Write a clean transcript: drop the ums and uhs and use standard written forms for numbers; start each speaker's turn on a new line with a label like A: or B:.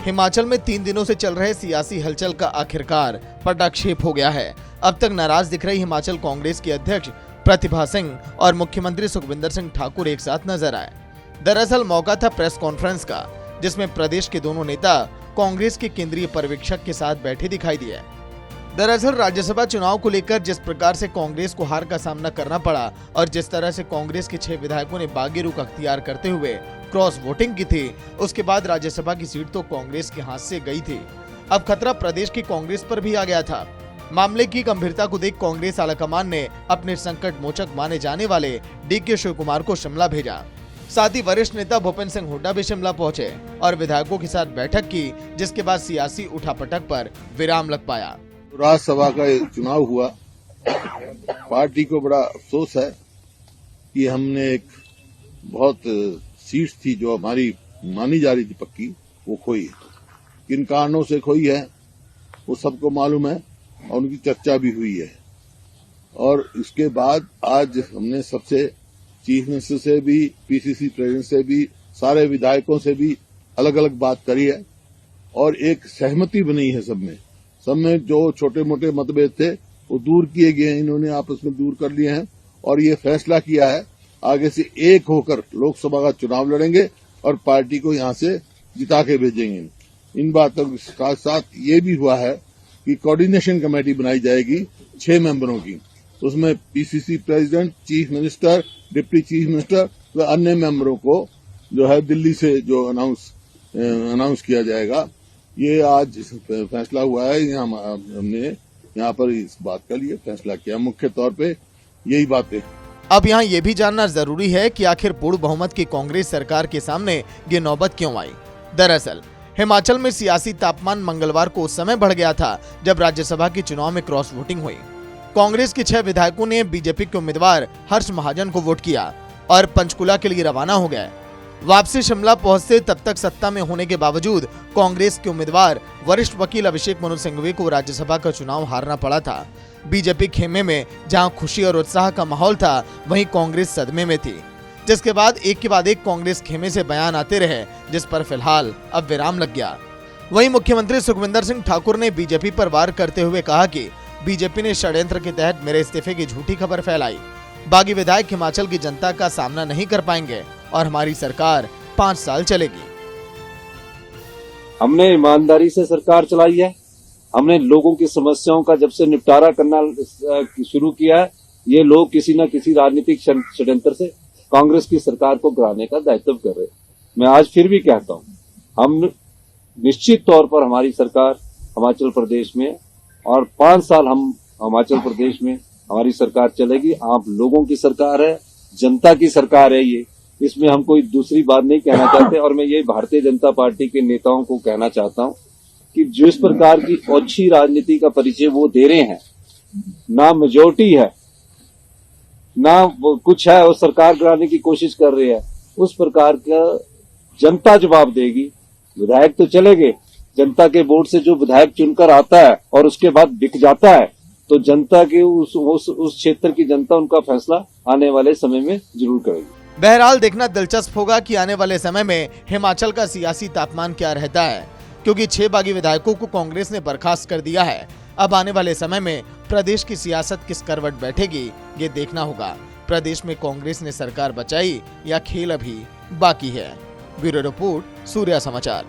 A: हिमाचल में 3 दिनों से चल रहे सियासी हलचल का आखिरकार पटाक्षेप हो गया है। अब तक नाराज दिख रही हिमाचल कांग्रेस की अध्यक्ष प्रतिभा सिंह और मुख्यमंत्री सुखविंदर सिंह ठाकुर एक साथ नजर आए। दरअसल मौका था प्रेस कॉन्फ्रेंस का, जिसमें प्रदेश के दोनों नेता कांग्रेस के केंद्रीय पर्यवेक्षक के साथ बैठे दिखाई दिए। दरअसल राज्यसभा चुनाव को लेकर जिस प्रकार से कांग्रेस को हार का सामना करना पड़ा और जिस तरह से कांग्रेस के 6 विधायकों ने बागी रुख अख्तियार करते हुए क्रॉस वोटिंग की थी, उसके बाद राज्यसभा की सीट तो कांग्रेस के हाथ से गई थी। अब खतरा प्रदेश की कांग्रेस पर भी आ गया था। मामले की गंभीरता को देख कांग्रेस आलाकमान ने अपने संकट मोचक माने जाने वाले डीके शिव कुमार को शिमला भेजा। साथ ही वरिष्ठ नेता भूपेंद्र सिंह हुड्डा भी शिमला पहुंचे और विधायकों के साथ बैठक की, जिसके बाद सियासी उठापटक पर विराम लग पाया।
B: राज्यसभा का चुनाव हुआ, पार्टी को बड़ा अफसोस है कि हमने एक बहुत सीट थी जो हमारी मानी जा रही थी पक्की, वो खोई। किन कारणों से खोई है वो सबको मालूम है और उनकी चर्चा भी हुई है। और इसके बाद आज हमने सबसे चीफ मिनिस्टर से भी, पीसीसी प्रेसिडेंट से भी, सारे विधायकों से भी अलग अलग बात करी है और एक सहमति बनी है सब में जो छोटे मोटे मतभेद थे वो दूर किए गए हैं, इन्होंने आपस में दूर कर लिए हैं और ये फैसला किया है आगे से एक होकर लोकसभा का चुनाव लड़ेंगे और पार्टी को यहां से जिता के भेजेंगे। इन बातों के साथ साथ ये भी हुआ है कि कोऑर्डिनेशन कमेटी बनाई जाएगी 6 मेंबरों की। उसमें PCC president, chief minister, deputy chief minister व अन्य मेंबरों को जो है दिल्ली से जो अनाउंस किया जाएगा। ये आज फैसला हुआ है। हमने यहाँ पर इस बात का लिए फैसला किया, मुख्य तौर पे यही बातें।
A: अब यहाँ ये भी जानना जरूरी है कि आखिर पूर्ण बहुमत की कांग्रेस सरकार के सामने ये नौबत क्यों आई। दरअसल हिमाचल में सियासी तापमान मंगलवार को उस समय बढ़ गया था जब राज्यसभा के चुनाव में क्रॉस वोटिंग हुई। कांग्रेस के 6 विधायकों ने बीजेपी के उम्मीदवार हर्ष महाजन को वोट किया और पंचकुला के लिए रवाना हो गए। वापसी शिमला पहुंचते तब तक सत्ता में होने के बावजूद कांग्रेस के उम्मीदवार वरिष्ठ वकील अभिषेक मनु सिंघवी को राज्यसभा का चुनाव हारना पड़ा था। बीजेपी खेमे में जहां खुशी और उत्साह का माहौल था, वहीं कांग्रेस सदमे में थी, जिसके बाद एक के बाद एक कांग्रेस खेमे से बयान आते रहे, जिस पर फिलहाल अब विराम लग गया। वहीं मुख्यमंत्री सुखविंदर सिंह ठाकुर ने बीजेपी पर वार करते हुए कहा कि बीजेपी ने षड्यंत्र के तहत मेरे इस्तीफे की झूठी खबर फैलाई। बागी विधायक हिमाचल की जनता का सामना नहीं कर पाएंगे और हमारी सरकार 5 साल चलेगी।
C: हमने ईमानदारी से सरकार चलाई है। हमने लोगों की समस्याओं का जब से निपटारा करना शुरू किया है, ये लोग किसी न किसी राजनीतिक षड्यंत्र से कांग्रेस की सरकार को गिराने का दायित्व कर रहे हैं। मैं आज फिर भी कहता हूं, हम निश्चित तौर पर हमारी सरकार हिमाचल प्रदेश में और 5 साल हम हिमाचल प्रदेश में हमारी सरकार चलेगी। आप लोगों की सरकार है, जनता की सरकार है ये, इसमें हम कोई दूसरी बात नहीं कहना चाहते। और मैं ये भारतीय जनता पार्टी के नेताओं को कहना चाहता हूं कि जिस प्रकार की अच्छी राजनीति का परिचय वो दे रहे हैं, ना मेजोरिटी है ना वो कुछ है, वो सरकार गिराने की कोशिश कर रहे हैं, उस प्रकार का जनता जवाब देगी। विधायक तो चले गए, जनता के वोट से जो विधायक चुनकर आता है और उसके बाद बिक जाता है, तो जनता के उस क्षेत्र की जनता उनका फैसला आने वाले समय में जरूर करेगी।
A: बहरहाल देखना दिलचस्प होगा कि आने वाले समय में हिमाचल का सियासी तापमान क्या रहता है, क्योंकि 6 बागी विधायकों को कांग्रेस ने बर्खास्त कर दिया है। अब आने वाले समय में प्रदेश की सियासत किस करवट बैठेगी, ये देखना होगा। प्रदेश में कांग्रेस ने सरकार बचाई या खेल अभी बाकी है। ब्यूरो रिपोर्ट, सूर्या समाचार।